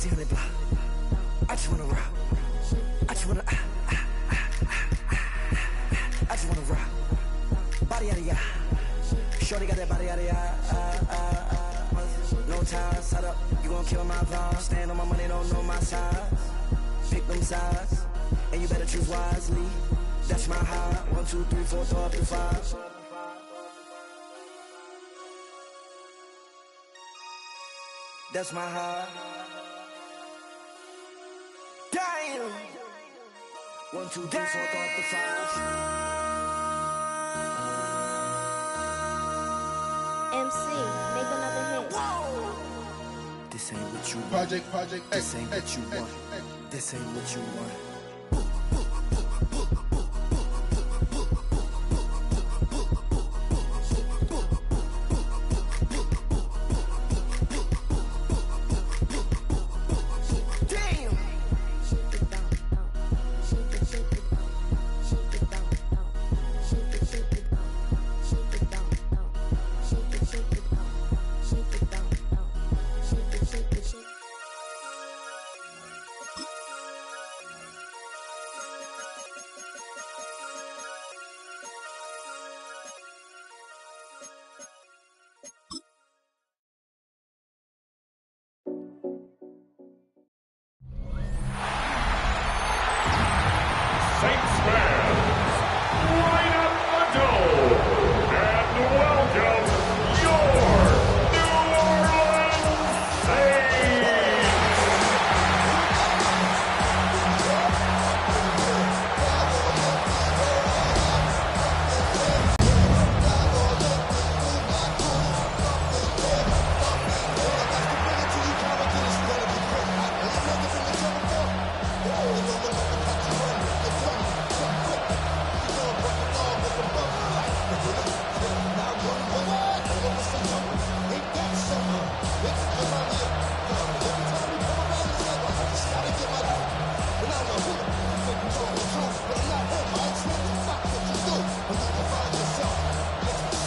Icy on the block. I just wanna rock. I just wanna I just wanna rock. Body out of ya. Shorty got that body out of ya. No time, set up. You gon' kill my vibe. Stand on my money, don't know my size. Pick them sides, and you better choose wisely. That's my high. 1, 2, 3, 4, throw up to 5. That's my high. Damn. 1, 2, 3, 4, throw up to 5. MC, make another hit. Whoa. This ain't what you want. Project. This ain't what you want. This ain't what you want.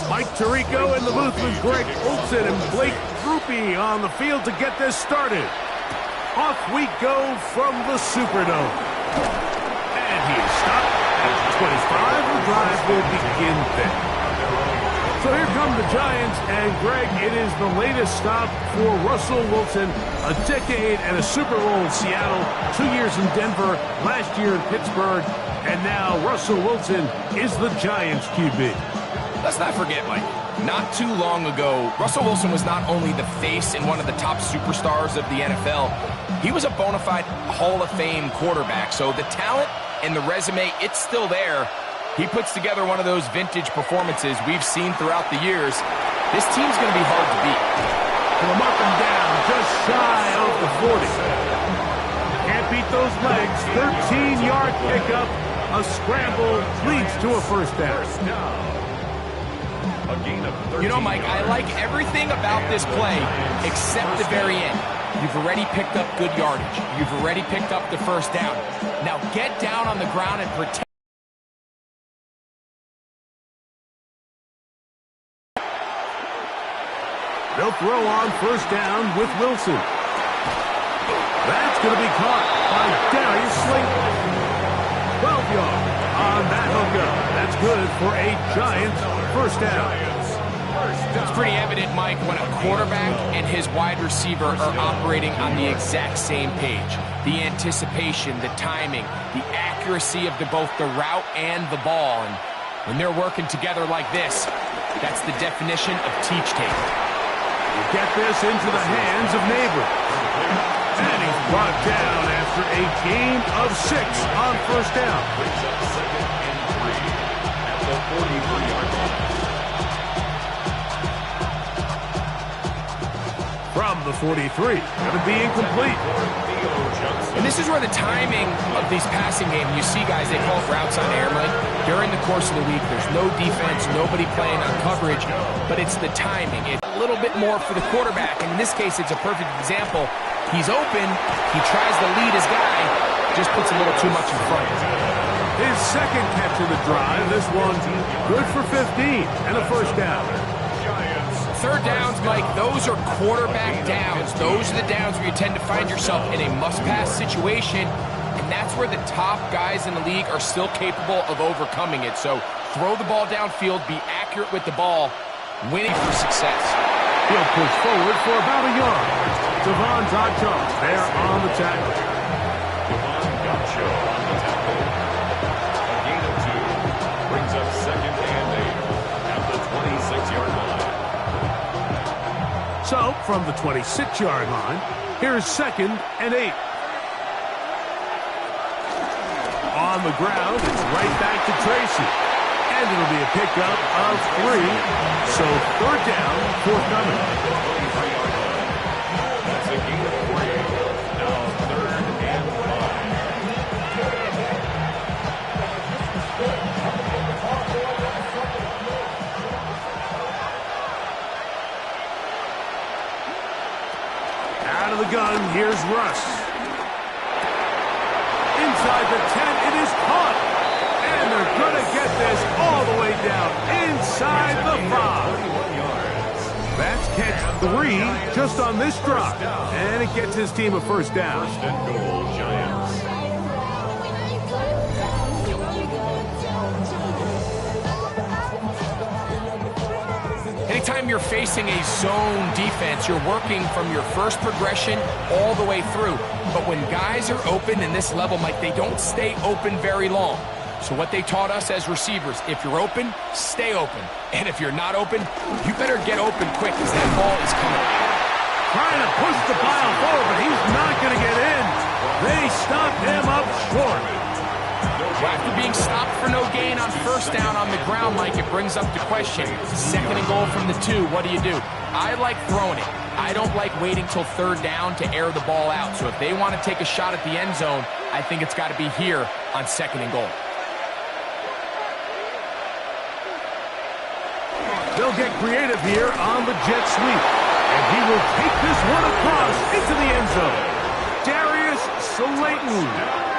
Mike Tirico in the booth with Greg Olson and Blake Grupe on the field to get this started. Off we go from the Superdome. And he is stopped at 25. The drive will begin then. So here come the Giants, and Greg, it is the latest stop for Russell Wilson. A decade and a Super Bowl in Seattle, 2 years in Denver, last year in Pittsburgh, and now Russell Wilson is the Giants QB. Let's not forget, Mike, not too long ago, Russell Wilson was not only the face and one of the top superstars of the NFL, he was a bona fide Hall of Fame quarterback. So the talent and the resume, it's still there. He puts together one of those vintage performances we've seen throughout the years. This team's going to be hard to beat. From up and down, just shy of the 40. Can't beat those legs. 13-yard pickup. A scramble leads to a first down. You know, Mike, I like everything about this play except the very end. You've already picked up good yardage. You've already picked up the first down. Now get down on the ground and protect. They'll throw on first down with Wilson. That's going to be caught by Darius Slayton. 12 yards on that hookup. That's good for a Giants first down. It's pretty evident, Mike, when a quarterback and his wide receiver are operating on the exact same page. The anticipation, the timing, the accuracy of both the route and the ball. And when they're working together like this, that's the definition of teach tape. Get this into the hands of Neighbor. And he's brought down after a gain of 6 on first down. From the 43, going to be incomplete. And this is where the timing of these passing games, you see guys, they call routes on air, Mike. During the course of the week, there's no defense, nobody playing on coverage, but it's the timing. It's a little bit more for the quarterback, and in this case, it's a perfect example. He's open, he tries to lead his guy, just puts a little too much in front. His second catch of the drive, this one good for 15 and a first down. third downs, Mike, those are quarterback downs. Those are the downs where you tend to find yourself in a must-pass situation, and that's where the top guys in the league are still capable of overcoming it. So throw the ball downfield, be accurate with the ball, winning for success. He'll push forward for about a yard. Devon Gotcho there on the tackle. Devon Gotcho on the tackle. A gain of 2 brings up 2nd and 8 at the 26-yard line. So, from the 26-yard line, here's 2nd and 8. On the ground, it's right back to Tracy. And it'll be a pickup of 3. So, 3rd down, forthcoming. That's a gain of 3. Now 3rd and 5. Out of the gun, here's Russ. Inside the 10, it is caught. And they're going to get this all the way down inside the 5. That's catch 3 just on this drive. And it gets his team a 1st down. 1st and goal, Giants. Anytime you're facing a zone defense, you're working from your first progression all the way through. But when guys are open in this level, Mike, they don't stay open very long. So what they taught us as receivers, if you're open, stay open. And if you're not open, you better get open quick because that ball is coming. Trying to push the pile forward, but he's not going to get in. They stopped him up short. After being stopped for no gain on 1st down on the ground, Mike, it brings up the question. 2nd and goal from the 2, what do you do? I like throwing it. I don't like waiting till 3rd down to air the ball out. So if they want to take a shot at the end zone, I think it's got to be here on 2nd and goal. They'll get creative here on the jet sweep. And he will take this one across into the end zone. Darius Slayton.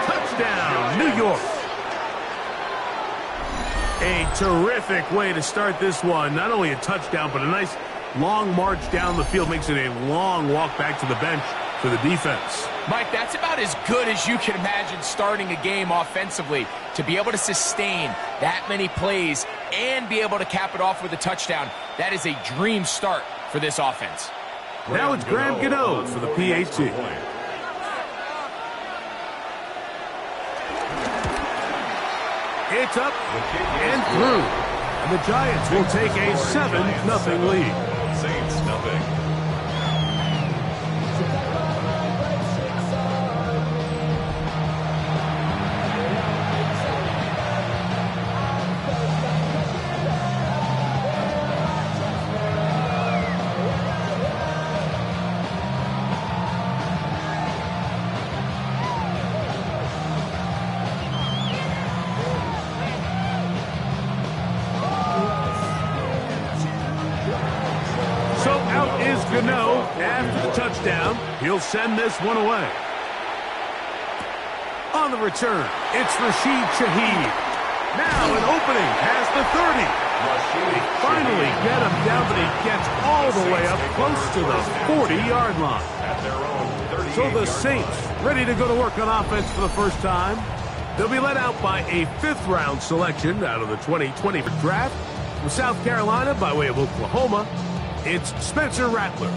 Touchdown, New York. A terrific way to start this one. Not only a touchdown, but a nice long march down the field. Makes it a long walk back to the bench for the defense. Mike, that's about as good as you can imagine starting a game offensively. To be able to sustain that many plays and be able to cap it off with a touchdown, that is a dream start for this offense. Now it's Graham Gano for the PAT. It's up and through. And the Giants will take a 7-0 lead. Saints, nothing. Gano after the touchdown. He'll send this one away. On the return, it's Rashid Shaheed. Now an opening past the 30. They finally get him down, but he gets all the way up close to the 40-yard line. So the Saints ready to go to work on offense for the first time. They'll be led out by a 5th-round selection out of the 2020 draft. From South Carolina by way of Oklahoma, it's Spencer Rattler.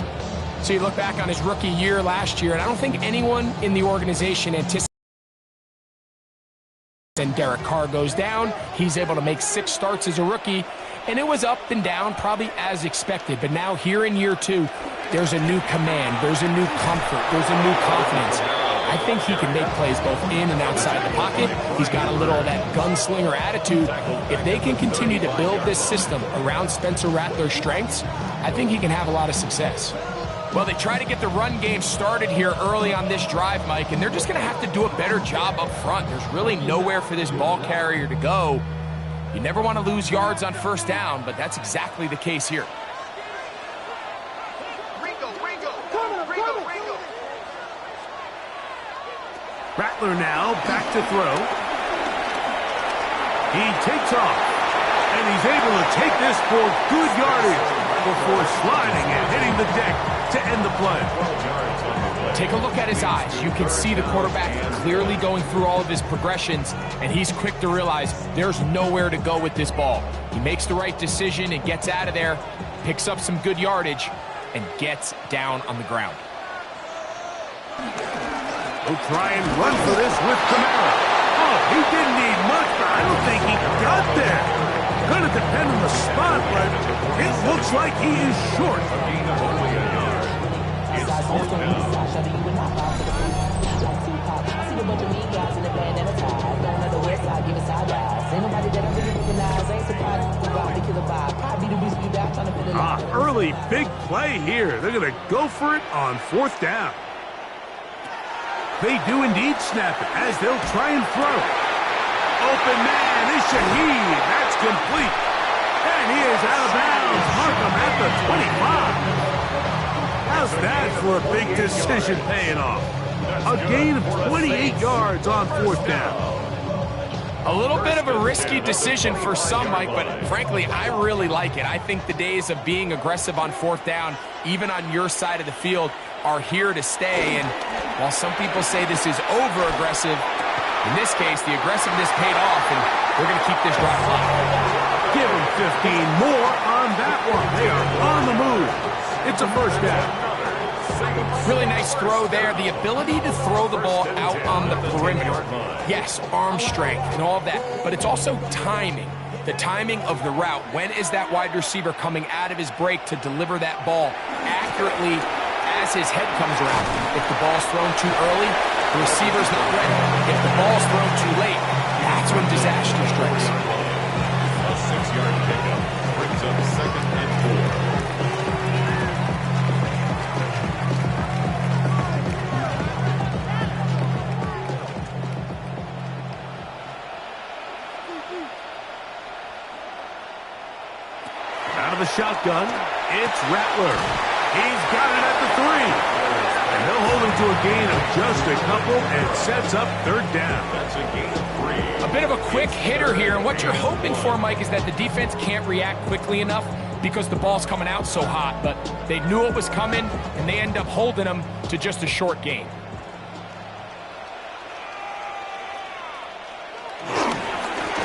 So you look back on his rookie year last year, and I don't think anyone in the organization anticipated. And Derek Carr goes down. He's able to make 6 starts as a rookie, and it was up and down, probably as expected. But now here in year 2, there's a new command, there's a new comfort, there's a new confidence. I think he can make plays both in and outside the pocket. He's got a little of that gunslinger attitude. If they can continue to build this system around Spencer Rattler's strengths, I think he can have a lot of success. Well, they try to get the run game started here early on this drive, Mike, and they're just going to have to do a better job up front. There's really nowhere for this ball carrier to go. You never want to lose yards on 1st down, but that's exactly the case here. Rattler now back to throw. He takes off, and he's able to take this for good yardage. before sliding and hitting the deck to end the play. Take a look at his eyes. You can see the quarterback clearly going through all of his progressions, and he's quick to realize there's nowhere to go with this ball. He makes the right decision and gets out of there, picks up some good yardage, and gets down on the ground. He'll try and run for this with Kamara. Oh, he didn't need much, but I don't think he got there. Gonna depend on the spot, but it looks like he is short. Early big play here. They're going to go for it on 4th down. They do indeed snap it as they'll try and throw. Open man is Shaheed. That's complete. And he is out of bounds. Markham at the 25. How's that for a big decision paying off? A gain of 28 yards on 4th down. A little bit of a risky decision for some, Mike, but frankly, I really like it. I think the days of being aggressive on 4th down, even on your side of the field, are here to stay. And while some people say this is over-aggressive, in this case, the aggressiveness paid off, and we're going to keep this drive alive. Give them 15 more on that one. They are on the move. It's a 1st down. Really nice throw there. The ability to throw the ball out on the perimeter. Yes, arm strength and all of that, but it's also timing. The timing of the route. When is that wide receiver coming out of his break to deliver that ball accurately as his head comes around? If the ball's thrown too early, the receiver's not ready. If the ball's thrown too late, that's when disaster strikes. A 6-yard pickup brings up 2nd and 4. Out of the shotgun, it's Rattler. He's got it at the 3. And they'll hold him to a gain of just a couple and sets up 3rd down. That's a gain of 3. A bit of a quick hitter here, and what you're hoping for, Mike, is that the defense can't react quickly enough because the ball's coming out so hot, but they knew it was coming, and they end up holding them to just a short gain.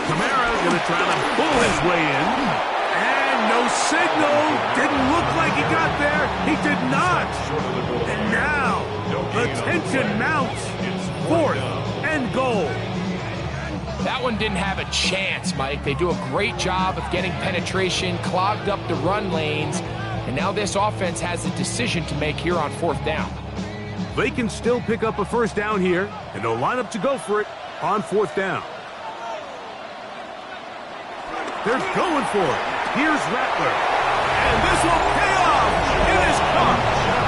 Kamara going to try to pull his way in. No signal. Didn't look like he got there. He did not. And now the tension mounts. 4th and goal. That one didn't have a chance, Mike. They do a great job of getting penetration, clogged up the run lanes, and now this offense has a decision to make here on 4th down. They can still pick up a 1st down here, and they'll line up to go for it on 4th down. They're going for it. Here's Rattler. And this will pay off. It is caught.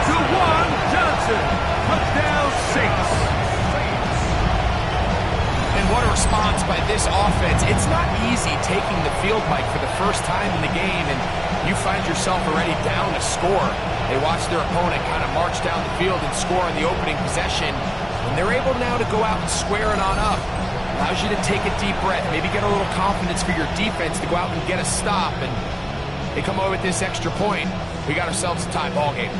Juwan Johnson. Touchdown Saints. And what a response by this offense. It's not easy taking the field, Mike, for the first time in the game, and you find yourself already down a score. They watch their opponent kind of march down the field and score on the opening possession, and they're able now to go out and square it on up. Allows you to take a deep breath, maybe get a little confidence for your defense to go out and get a stop, and they come away with this extra point. We got ourselves a tie ball game.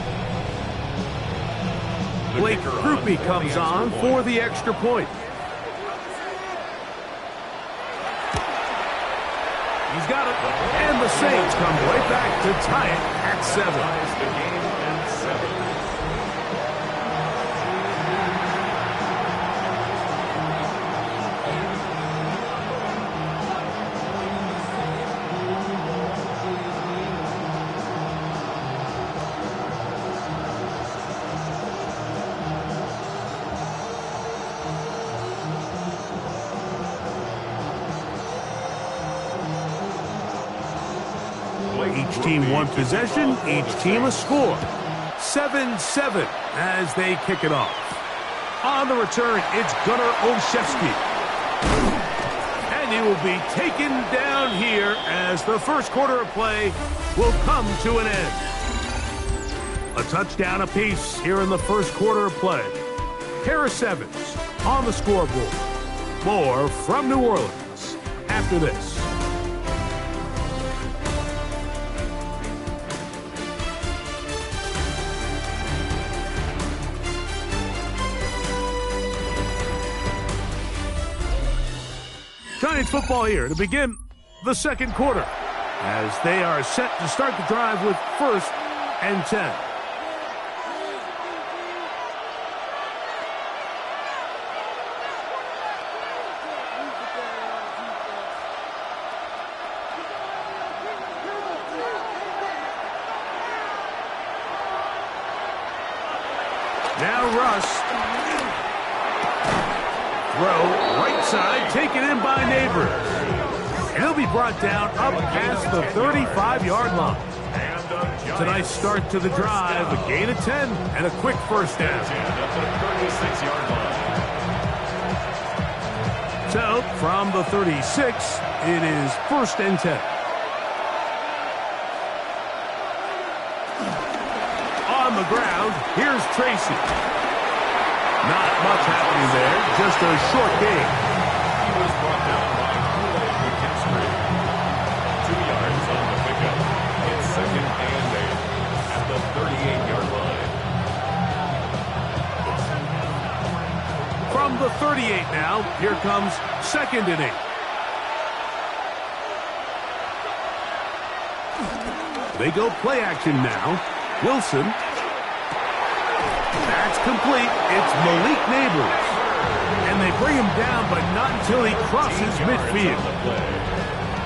Blake Krupe comes on for the extra point. He's got it, and the Saints come right back to tie it at 7. The game at 7. Each team one possession, each team a score. 7-7 as they kick it off. On the return, it's Gunnar Olszewski. And he will be taken down here as the first quarter of play will come to an end. A touchdown apiece here in the first quarter of play. Harris Evans on the scoreboard. More from New Orleans after this. Giants football here to begin the second quarter as they are set to start the drive with 1st and 10. Now Russ. Throw right side, taken in by Neighbors. He'll be brought down up past the 35-yard line. It's a nice start to the drive, a gain of 10, and a quick first down. So, from the 36, it is 1st and 10. On the ground, here's Tracy. Not much happening there, just a short gain. He was brought down by 2 yards on the pickup. It's 2nd and 8 at the 38-yard line. From the 38 now, here comes 2nd and 8. They go play action now. Wilson. That's complete. It's Malik Neighbors. And they bring him down, but not until he crosses midfield.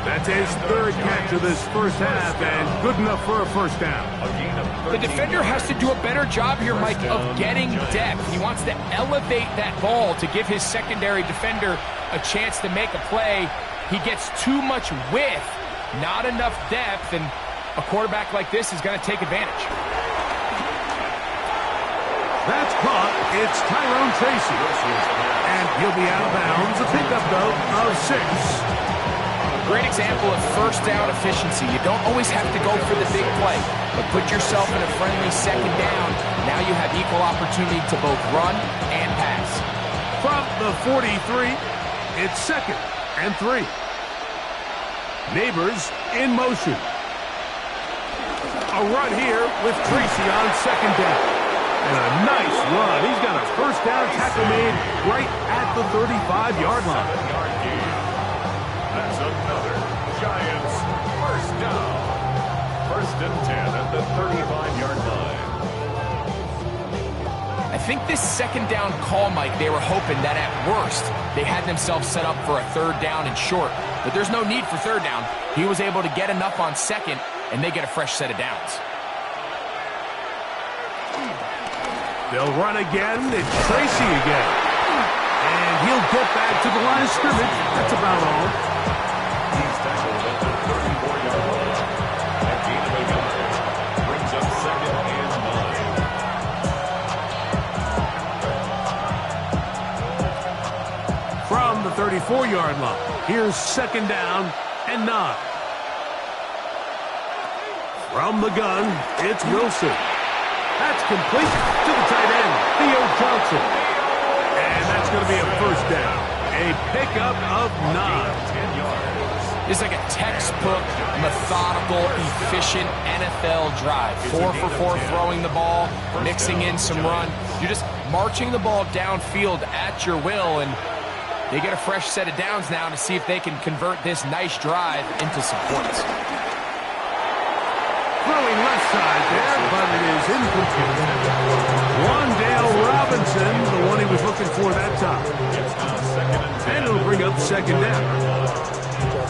That's his 3rd catch of this first half, and good enough for a first down. The defender has to do a better job here, Mike, of getting depth. He wants to elevate that ball to give his secondary defender a chance to make a play. He gets too much width, not enough depth, and a quarterback like this is going to take advantage. That's caught. It's Tyrone Tracy. And he'll be out of bounds. A pickup, though, of 6. Great example of first down efficiency. You don't always have to go for the big play, but put yourself in a friendly 2nd down. Now you have equal opportunity to both run and pass. From the 43, it's 2nd and 3. Neighbors in motion. A run here with Tracy on 2nd down. And a nice run. He's got a first down tackle made right at the 35-yard line. That's another Giants first down. 1st and 10 at the 35-yard line. I think this 2nd down call, Mike, they were hoping that at worst they had themselves set up for a 3rd down and short. But there's no need for 3rd down. He was able to get enough on 2nd, and they get a fresh set of downs. They'll run again. It's Tracy again. And he'll get back to the line of scrimmage. That's about all. He's tackled at the 34-yard line. That gain of a yard brings up 2nd and 9. From the 34-yard line, here's 2nd down and 9. From the gun, it's Wilson. That's complete to the tight end, Theo Johnson. And that's going to be a first down. A pickup of 9. 10 yards. It's like a textbook, methodical, efficient NFL drive. 4 for 4 throwing the ball, mixing in some run. You're just marching the ball downfield at your will, and they get a fresh set of downs now to see if they can convert this nice drive into some points. Throwing left side there, but it is incomplete. Wandale Robinson, the one he was looking for that time. And it'll bring up 2nd down.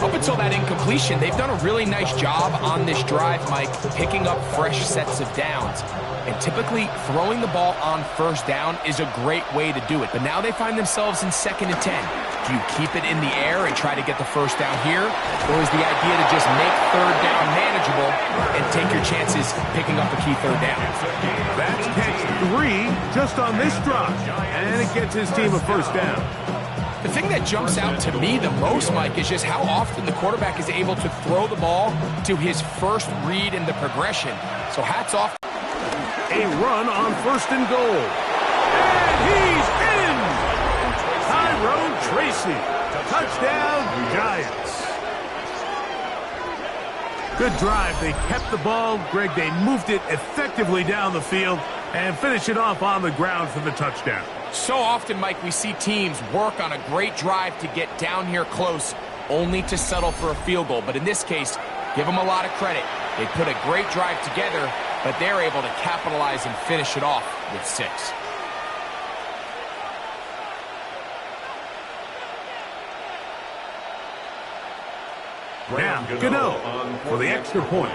Up until that incompletion, they've done a really nice job on this drive, Mike, picking up fresh sets of downs. And typically, throwing the ball on 1st down is a great way to do it. But now they find themselves in 2nd and 10. Do you keep it in the air and try to get the first down here? Or is the idea to just make 3rd down manageable and take your chances picking up a key 3rd down? That's catch 3 just on this drive. And it gets his team a first down. The thing that jumps out to me the most, Mike, is just how often the quarterback is able to throw the ball to his first read in the progression. So hats off. A run on 1st and goal. And he's in! Tyrone Tracy. Touchdown, Giants. Good drive. They kept the ball. Greg, they moved it effectively down the field and finish it off on the ground for the touchdown. So often, Mike, we see teams work on a great drive to get down here close, only to settle for a field goal. But in this case, give them a lot of credit. They put a great drive together, but they're able to capitalize and finish it off with 6. Now, Gano for the extra point.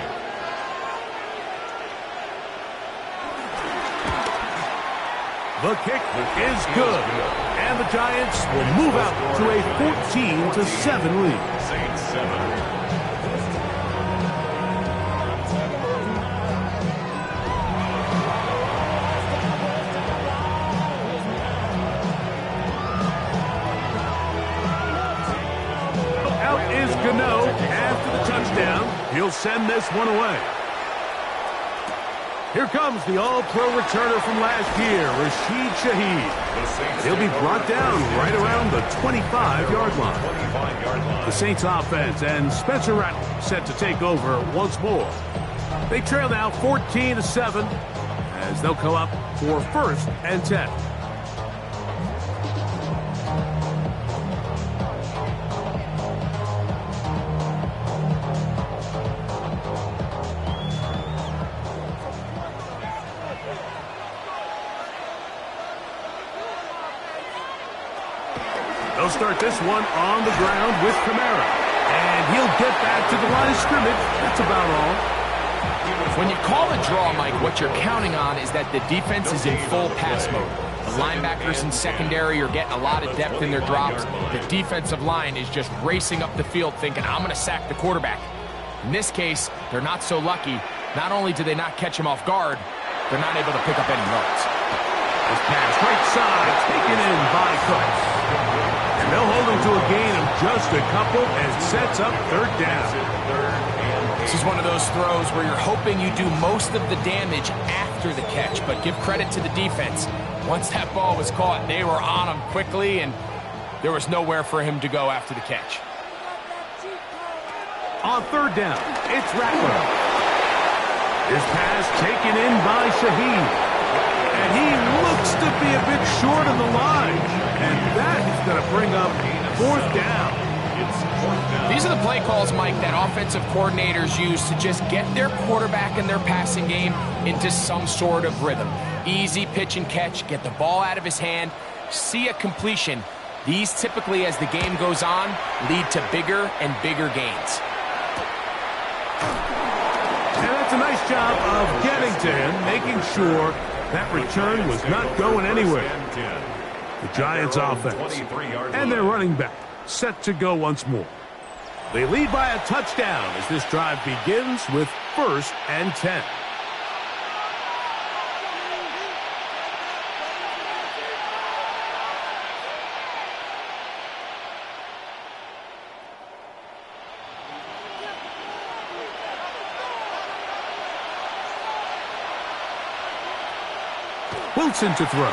The kick is good, and the Giants will move out to a 14-7 lead. Saints 7. Out is Gano after the touchdown. He'll send this one away. Here comes the all-pro returner from last year, Rashid Shaheed. He'll be brought down right around the 25-yard line. The Saints offense and Spencer Rattler set to take over once more. They trail now 14-7 as they'll come up for 1st and 10. They'll start this one on the ground with Kamara. And he'll get back to the line of scrimmage. That's about all. When you call a draw, Mike, what you're counting on is that the defense is in full pass mode. The linebackers in secondary are getting a lot of depth in their drops. The defensive line is just racing up the field thinking, I'm going to sack the quarterback. In this case, they're not so lucky. Not only do they not catch him off guard, they're not able to pick up any yards. This pass right side taken in by Cooks. And they'll hold him to a gain of just a couple and sets up 3rd down. This is one of those throws where you're hoping you do most of the damage after the catch, but give credit to the defense. Once that ball was caught, they were on him quickly, and there was nowhere for him to go after the catch. On 3rd down, it's Rattler. His pass taken in by Shaheed. And he looks to be a bit short of the line. And that is going to bring up 4th down. These are the play calls, Mike, that offensive coordinators use to just get their quarterback and their passing game into some sort of rhythm. Easy pitch and catch, get the ball out of his hand, see a completion. These typically, as the game goes on, lead to bigger and bigger gains. And that's a nice job of getting to him, making sure that return was not going anywhere. The Giants offense and their running back set to go once more. They lead by a touchdown as this drive begins with 1st and 10. Wilson to throw.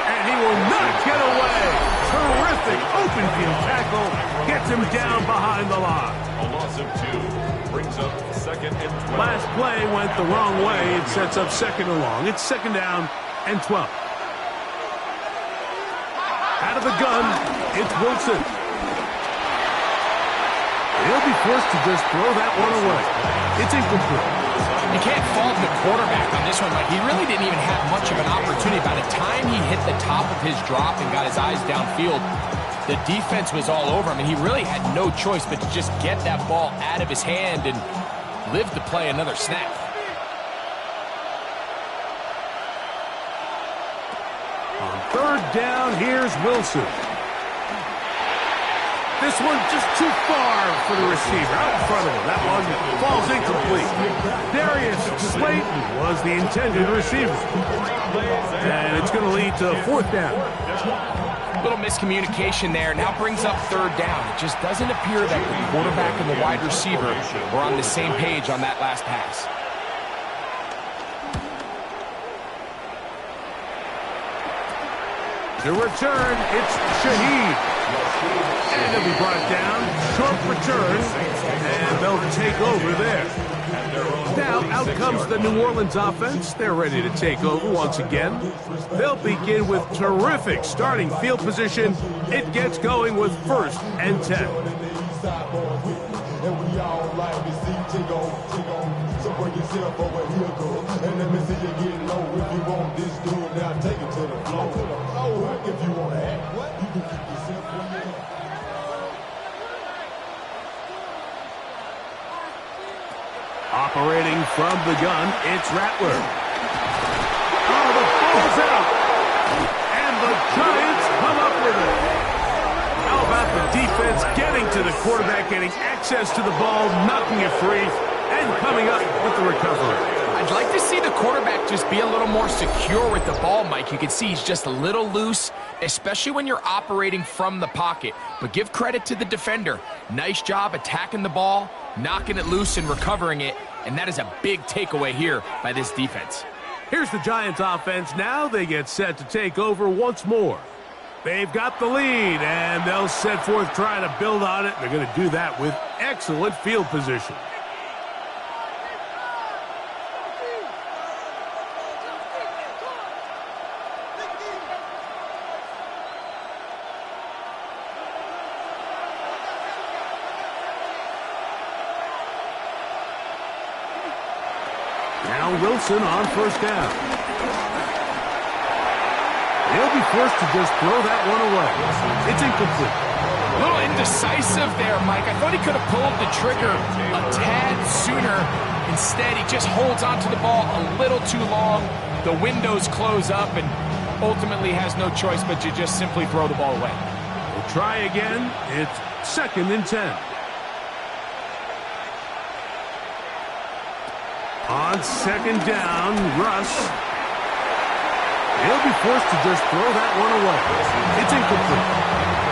And he will not get away. Terrific open field tackle. Gets him down behind the line. A loss of 2 brings up 2nd and 12. Last play went the wrong way. It sets up 2nd and long. It's 2nd down and 12. Out of the gun, it's Wilson. He'll be forced to just throw that one away. It's incomplete. You can't fault the quarterback on this one, but he really didn't even have much of an opportunity. By the time he hit the top of his drop and got his eyes downfield, the defense was all over him, and he really had no choice but to just get that ball out of his hand and live to play another snap. On 3rd down, here's Wilson. This one just too far for the receiver. Out in front of him. That one falls incomplete. Darius Slayton was the intended receiver. And it's going to lead to 4th down. Little miscommunication there. Now brings up 3rd down. It just doesn't appear that the quarterback and the wide receiver were on the same page on that last pass. To return, it's Shaheed. And he'll be brought down. Short return. And they'll take over there. Now out comes the New Orleans offense. They're ready to take over once again. They'll begin with terrific starting field position. It gets going with 1st and 10. And we all like to see take on. So bring yourself over here, girl. And let me see you get low. If you want this dude, now take it to the floor. If you want to act, you can keep yourself where you at. Operating from the gun, it's Rattler. Oh, the ball's out. And the Giants come up with it. How about the defense getting to the quarterback, getting access to the ball, knocking it free, and coming up with the recovery? I'd like to see the quarterback just be a little more secure with the ball, Mike. You can see he's just a little loose, especially when you're operating from the pocket. But give credit to the defender. Nice job attacking the ball, knocking it loose and recovering it, and that is a big takeaway here by this defense. Here's the Giants offense now. They get set to take over once more. They've got the lead, and they'll set forth trying to build on it. They're going to do that with excellent field position. Now Wilson on 1st down. He'll be forced to just throw that one away. It's incomplete. A little indecisive there, Mike. I thought he could have pulled the trigger a tad sooner. Instead, he just holds onto the ball a little too long. The windows close up and ultimately has no choice but to just simply throw the ball away. We'll try again. It's 2nd and 10. On 2nd down, Russ. He'll be forced to just throw that one away. It's incomplete.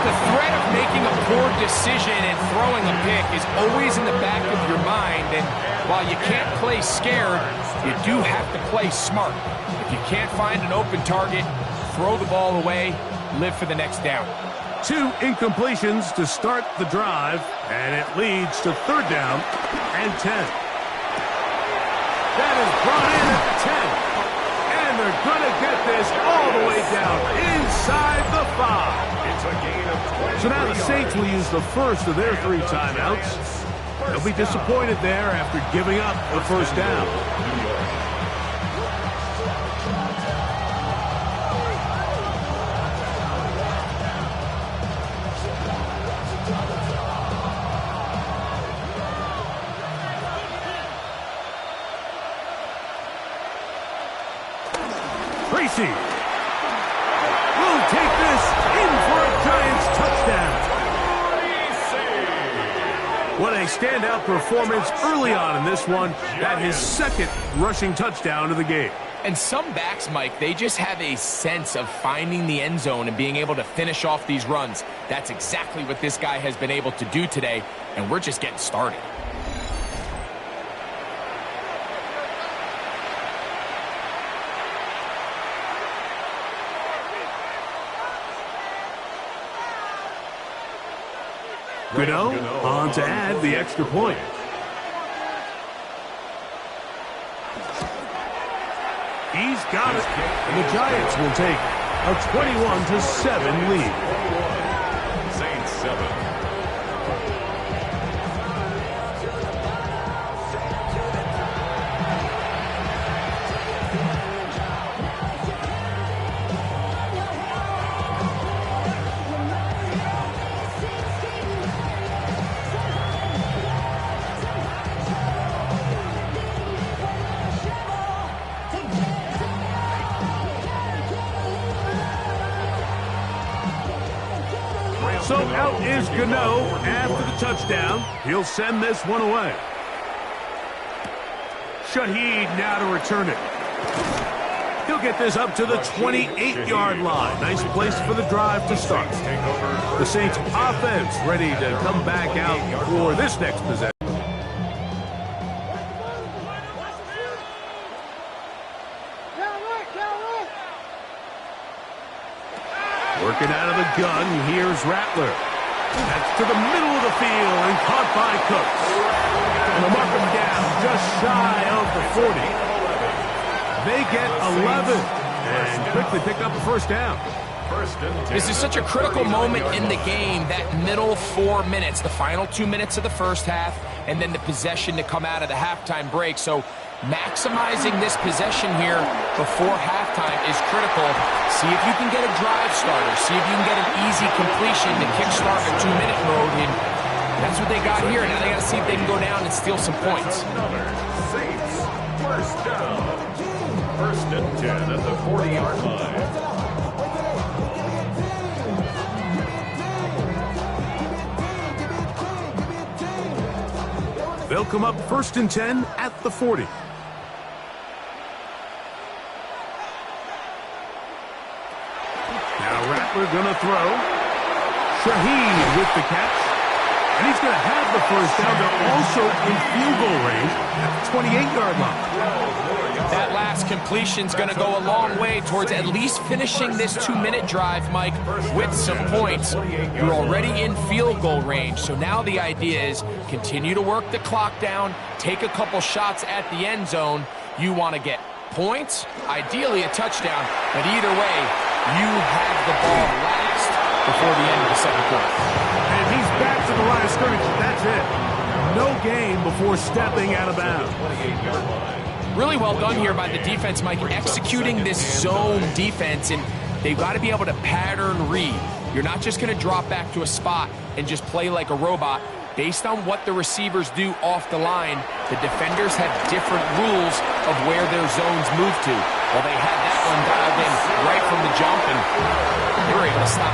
The threat of making a poor decision and throwing a pick is always in the back of your mind, and while you can't play scared, you do have to play smart. If you can't find an open target, throw the ball away, live for the next down. 2 incompletions to start the drive, and it leads to 3rd down and 10. That is brought in at the 10. And they're going to get this all the way down inside the 5. It's a gain of 20. So now the Saints will use the first of their 3 timeouts. They'll be disappointed there after giving up the 1st down. Tracy will take this in for a Giants touchdown. What a standout performance early on in this one. That his 2nd rushing touchdown of the game. And some backs, Mike, they just have a sense of finding the end zone and being able to finish off these runs. That's exactly what this guy has been able to do today, and we're just getting started. Gano on to add the extra point. He's got it. And the Giants will take a 21-7 lead. Saints 7. So out is Gano after the touchdown. He'll send this one away. Shaheed now to return it. He'll get this up to the 28-yard line. Nice place for the drive to start. The Saints offense ready to come back out for this next possession. Working out of the gun, here's Rattler. That's to the middle of the field and caught by Cooks. And they'll mark him down just shy of the 40. They get 11 and quickly pick up the first down. This is such a critical moment in the game, that middle 4 minutes, the final 2 minutes of the first half, and then the possession to come out of the halftime break. So maximizing this possession here before halftime is critical. See if you can get a drive starter. See if you can get an easy completion to kickstart a 2-minute mode. And that's what they got here. Now they got to see if they can go down and steal some points. Saints, first down. First and 10 at the 40-yard line. They'll come up first and 10 at the 40. Now Rattler gonna throw. Shaheed with the catch. And he's gonna have the first down. They're also in field goal range at the 28-yard line. That last completion's going to go a long way towards at least finishing this 2-minute drive, Mike, with some points. You're already in field goal range, so now the idea is continue to work the clock down, take a couple shots at the end zone. You want to get points, ideally a touchdown, but either way, you have the ball last before the end of the second quarter. And he's back to the line of scrimmage. That's it. No gain before stepping out of bounds. Really well done here by the defense, Mike, executing this zone defense, and they've got to be able to pattern read. You're not just going to drop back to a spot and just play like a robot. Based on what the receivers do off the line, the defenders have different rules of where their zones move to. Well, they had that one dialed in right from the jump, and they were able to stop